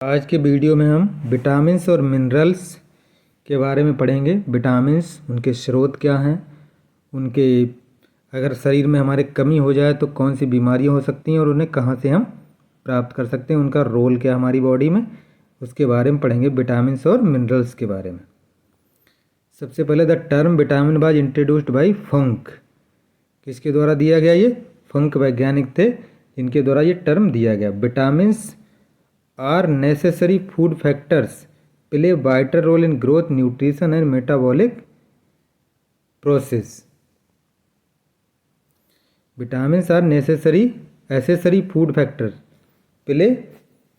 आज के वीडियो में हम विटामिन्स और मिनरल्स के बारे में पढ़ेंगे। विटामिन्स, उनके स्रोत क्या हैं, उनके अगर शरीर में हमारे कमी हो जाए तो कौन सी बीमारियां हो सकती हैं और उन्हें कहां से हम प्राप्त कर सकते हैं, उनका रोल क्या हमारी बॉडी में, उसके बारे में पढ़ेंगे। विटामिन्स और मिनरल्स के बारे में सबसे पहले the term vitamin was introduced by Funk. किसके द्वारा दिया गया? ये फंक वैज्ञानिक थे जिनके द्वारा ये टर्म दिया गया। Vitamins are necessary food factors, play vital role in growth, nutrition and metabolic process. Vitamins are necessary food factors, play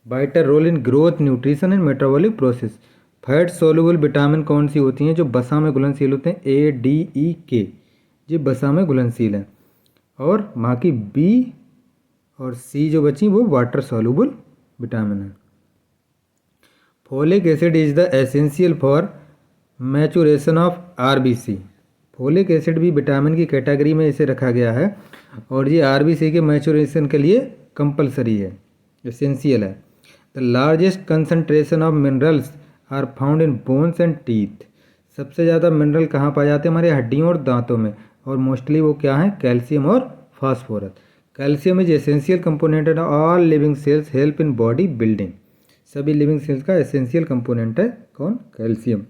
vital role in growth, nutrition and metabolic process. Fat soluble vitamin कौन सी होती हैं? जो वसा में घुलनशील होते हैं, A D E के, ये वसा में घुलनशील हैं। और बाकी बी और सी जो बची वो वाटर सोलुबल विटामिन है। Folic acid is the essential for maturation of RBC. Folic acid भी विटामिन की कैटेगरी में इसे रखा गया है और ये आरबीसी के मैचुरेशन के लिए कंपलसरी है, एसेंशियल है। The largest concentration of minerals are found in bones and teeth. सबसे ज़्यादा मिनरल कहाँ पाए जाते हैं? हमारे हड्डियों और दांतों में, और मोस्टली वो क्या है? कैल्शियम और phosphorus. Calcium is essential component of all living cells, help in body building. सभी लिविंग सेल्स का एसेंशियल कंपोनेंट है कौन? कैल्शियम।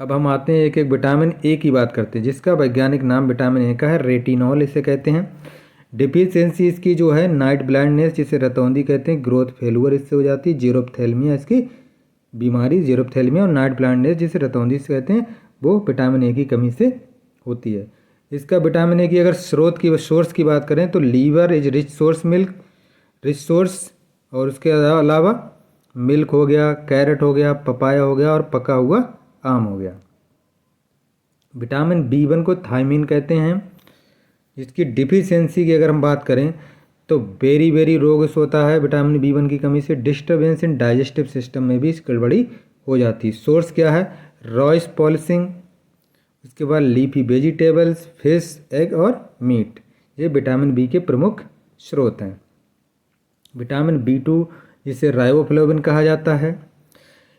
अब हम आते हैं एक एक विटामिन ए की बात करते हैं, जिसका वैज्ञानिक नाम विटामिन ए का है रेटिनॉल, इसे कहते हैं। डिफिशियंसी इसकी जो है नाइट ब्लाइंडनेस, जिसे रतौंधी कहते हैं, ग्रोथ फेलुअर इससे हो जाती है। जीरोप्थेल्मिया इसकी बीमारी, जीरोप्थेल्मिया और नाइट ब्लाइंडनेस जिसे रतौंधी से कहते हैं, वो विटामिन ए की कमी से होती है। इसका विटामिन ए की अगर स्रोत की सोर्स की बात करें तो liver is rich source, milk rich source, और उसके अलावा मिल्क हो गया, कैरेट हो गया, पपाया हो गया और पका हुआ आम हो गया। विटामिन बी1 को थायमीन कहते हैं। इसकी डिफिशियंसी की अगर हम बात करें तो बेरी रोग होता है विटामिन बी1 की कमी से। डिस्टर्बेंस इन डाइजेस्टिव सिस्टम में भी गड़बड़ी हो जाती है। सोर्स क्या है? रॉइस पॉलिसिंग, उसके बाद लीफी वेजिटेबल्स, फिश, एग और मीट, ये विटामिन बी के प्रमुख स्रोत हैं। विटामिन बी2 जिसे राइबोफ्लेविन कहा जाता है,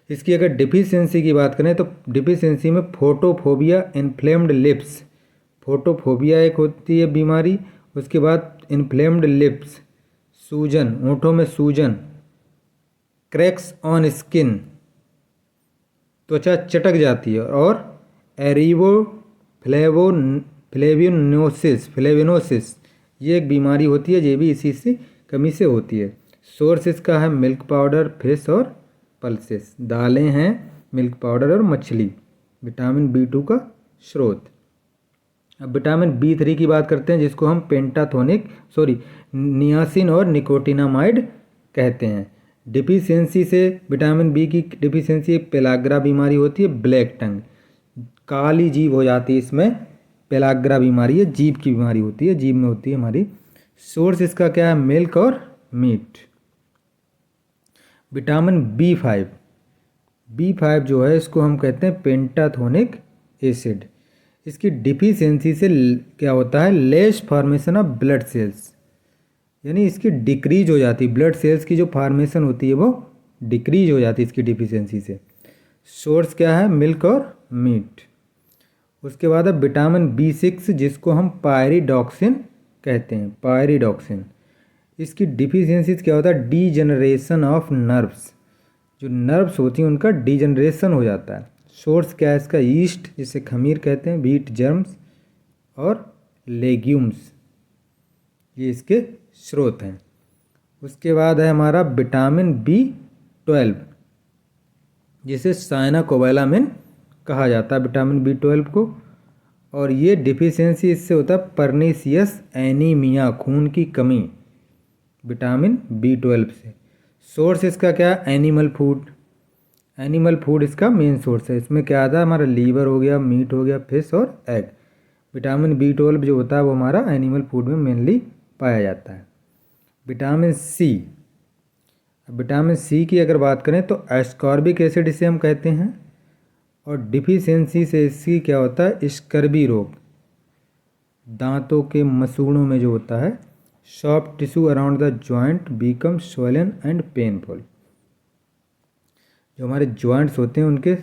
इसकी अगर डिफिशियंसी की बात करें तो डिफिशियंसी में फोटोफोबिया, इन्फ्लेम्ड लिप्स, फोटोफोबिया एक होती है बीमारी, उसके बाद इन्फ्लेम्ड लिप्स, सूजन, होंठों में सूजन, क्रैक्स ऑन स्किन, त्वचा चटक जाती है, और फ्लेविनोसिस, ये एक बीमारी होती है, ये भी इसी से कमी से होती है। सोर्स इसका है मिल्क पाउडर, फिश और पल्सेस, दालें हैं, मिल्क पाउडर और मछली, विटामिन बी2 का स्रोत। अब विटामिन बी3 की बात करते हैं, जिसको हम नियासिन और निकोटिनामाइड कहते हैं। डिफिशियंसी से विटामिन बी की डिफिशियंसी पेलाग्रा बीमारी होती है, ब्लैक टंग, काली जीभ हो जाती है, इसमें पेलाग्रा बीमारी है, जीभ की बीमारी होती है, जीभ में होती है हमारी। सोर्स इसका क्या है? मिल्क और मीट। विटामिन बी5 जो है इसको हम कहते हैं पेंटाथोनिक एसिड। इसकी डिफिशियंसी से क्या होता है? Less formation of blood cells, यानी इसकी डिक्रीज हो जाती है, ब्लड सेल्स की जो फॉर्मेशन होती है वो डिक्रीज हो जाती है इसकी डिफिशियंसी से। सोर्स क्या है? मिल्क और मीट। उसके बाद है विटामिन बी6 जिसको हम पायरिडॉक्सिन कहते हैं, पायरिडॉक्सिन। इसकी डिफिशियंसी क्या होता है? डीजनरेशन ऑफ नर्व्स, जो नर्व्स होती हैं उनका डीजनरेशन हो जाता है। सोर्स क्या है इसका? ईस्ट, जिसे खमीर कहते हैं, व्हीट जर्म्स और लेग्यूम्स, ये इसके स्रोत हैं। उसके बाद है हमारा विटामिन बी12 जिसे साइनाकोबैलामिन कहा जाता है, विटामिन बी12 को, और ये डिफिशियंसी इससे होता है परनीसियस एनीमिया, खून की कमी, विटामिन बी12 से। सोर्स इसका क्या है? एनिमल फूड इसका मेन सोर्स है। इसमें क्या आता है? हमारा लीवर हो गया, मीट हो गया, फिश और एग। विटामिन बी12 जो होता है वो हमारा एनिमल फूड में मेनली पाया जाता है। विटामिन सी की अगर बात करें तो एस्कॉर्बिक एसिड इसे हम कहते हैं, और डिफिशियंसी से इसकी क्या होता है? स्कर्वी रोग, दांतों के मसूड़ों में जो होता है soft tissue around the joint become swollen and painful. जो हमारे जॉइंट्स होते हैं उनके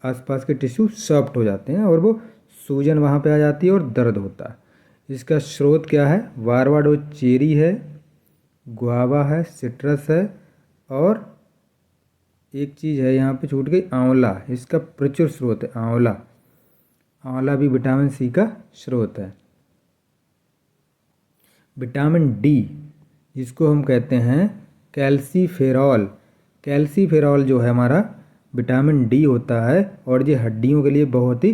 आसपास के टिश्यू सॉफ्ट हो जाते हैं और वो सूजन वहाँ पे आ जाती है और दर्द होता है। इसका स्रोत क्या है? वारवाडो चेरी है, गुआवा है, सिट्रस है, और एक चीज़ है यहाँ पे छूट गई, आंवला। इसका प्रचुर स्रोत है आंवला। आंवला भी विटामिन सी का स्रोत है। विटामिन डी, जिसको हम कहते हैं कैल्सीफेरॉल। कैल्सीफेरॉल जो है हमारा विटामिन डी होता है और ये हड्डियों के लिए बहुत ही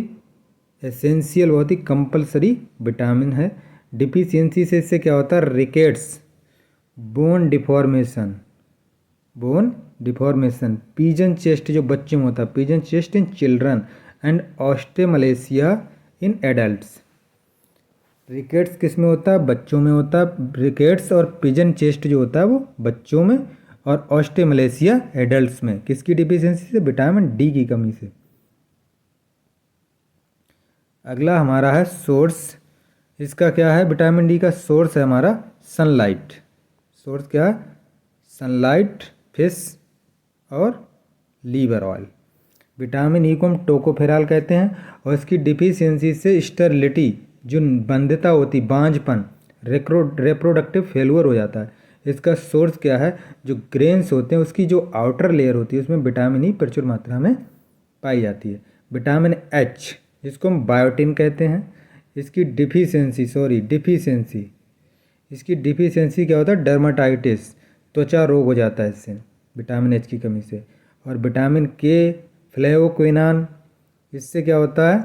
एसेंशियल, बहुत ही कंपलसरी विटामिन है। डिफिशियंसी से इससे क्या होता है? Rickets, bone deformation, pigeon chest जो बच्चों में होता है, pigeon chest in children and osteomalacia in adults. Rickets किस में होता है? बच्चों में होता है रिकेट्स, और पिजन चेस्ट जो होता है वो बच्चों में, और ऑस्टेमलेशिया एडल्ट्स में। किसकी डिफिशियंसी से? विटामिन डी की कमी से। अगला हमारा है सोर्स। इसका क्या है? विटामिन डी का सोर्स है हमारा सनलाइट। सोर्स क्या है? सनलाइट, फिश और लीवर ऑयल। विटामिन ई को हम टोकोफेरॉल कहते हैं, और इसकी डिफिशियंसी से स्टेरिलिटी, जो बंध्यता होती, बांझपन, रिप्रोडक्टिव फेल्योर हो जाता है। इसका सोर्स क्या है? जो ग्रेन्स होते हैं उसकी जो आउटर लेयर होती है उसमें विटामिन ई प्रचुर मात्रा में पाई जाती है। विटामिन एच, जिसको हम बायोटिन कहते हैं, इसकी डिफिशियंसी इसकी डिफिशियंसी क्या होता है? डर्माटाइटिस, त्वचा रोग हो जाता है इससे विटामिन एच की कमी से। और विटामिन के, फ्लेवोक्विनान, इससे क्या होता है?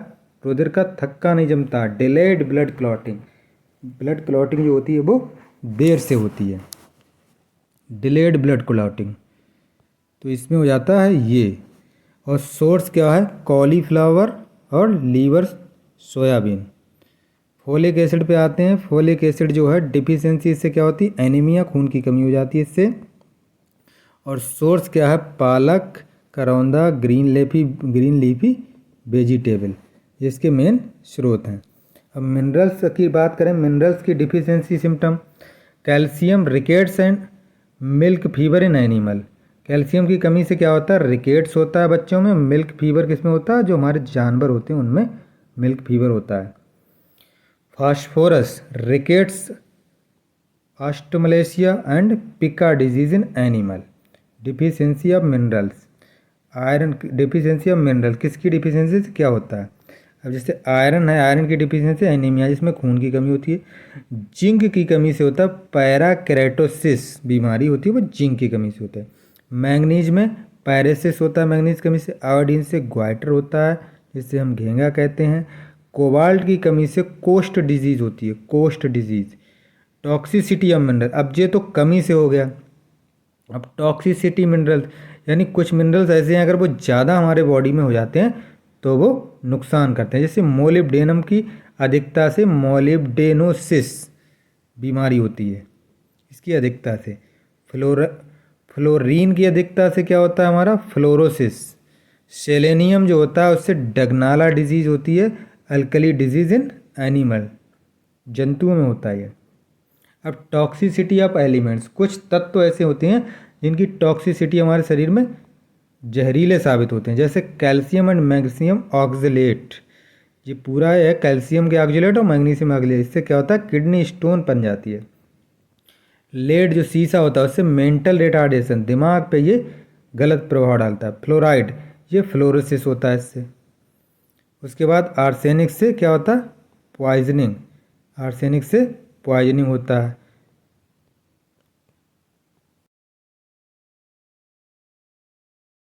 रुधिर का थक्का नहीं जमता, delayed blood clotting. Blood clotting जो होती है वो देर से होती है, डिलेड ब्लड क्लॉटिंग, तो इसमें हो जाता है ये। और सोर्स क्या है? कॉलीफ्लावर और लीवर सोयाबीन। फोलिक एसिड पे आते हैं। फोलिक एसिड जो है डिफिशियंसी, इससे क्या होती है? एनीमिया, खून की कमी हो जाती है इससे। और सोर्स क्या है? पालक, करौंदा, ग्रीन लीफी वेजिटेबल, इसके मेन स्रोत हैं। अब मिनरल्स की बात करें, मिनरल्स की deficiency symptom, calcium, rickets and milk fever in animal. Calcium की कमी से क्या होता है? रिकेट्स होता है बच्चों में। मिल्क फीवर किसमें होता है? जो हमारे जानवर होते हैं उनमें मिल्क फीवर होता है। Phosphorus, rickets, osteomalacia and pica disease in animal. Deficiency of minerals, iron, deficiency of mineral, किसकी डिफिशियंसी से क्या होता है? अब जैसे आयरन है, आयरन की डिफिशियंसी एनीमिया, जिसमें खून की कमी होती है। जिंक की कमी से होता है पैराकेरेटोसिस बीमारी होती है, वो जिंक की कमी से होता है। मैंगनीज में पैरेसिस होता है, मैंगनीज कमी से। आयोडीन से ग्वाइटर होता है, जिसे हम घेंगा कहते हैं। कोबाल्ट की कमी से कोस्ट डिजीज़ होती है, coast disease. Toxicity of mineral, अब ये तो कमी से हो गया। अब टॉक्सिसिटी मिनरल, यानी कुछ मिनरल्स ऐसे हैं अगर वो ज़्यादा हमारे बॉडी में हो जाते हैं तो वो नुकसान करते हैं। जैसे मोलिब्डेनम की अधिकता से मोलिब्डेनोसिस बीमारी होती है, इसकी अधिकता से। फ्लोरीन की अधिकता से क्या होता है? हमारा फ्लोरोसिस। सेलेनियम जो होता है उससे डगनाला डिजीज़ होती है, अल्कली डिजीज़ इन एनिमल, जंतुओं में होता है। अब टॉक्सिसिटी ऑफ एलिमेंट्स, कुछ तत्व ऐसे होते हैं जिनकी टॉक्सिसिटी हमारे शरीर में जहरीले साबित होते हैं, जैसे कैल्शियम एंड मैग्नीशियम ऑक्सलेट। ये पूरा है कैल्शियम के ऑक्सलेट और मैग्नीशियम ऑक्सलेट, इससे क्या होता है? किडनी स्टोन बन जाती है। लेड जो शीशा होता है उससे मेंटल रिटार्डेशन, दिमाग पे ये गलत प्रभाव डालता है। फ्लोराइड, ये फ्लोरोसिस होता है इससे। उसके बाद आर्सेनिक से क्या होता है? पॉइजनिंग, आर्सेनिक से पॉइजनिंग होता है।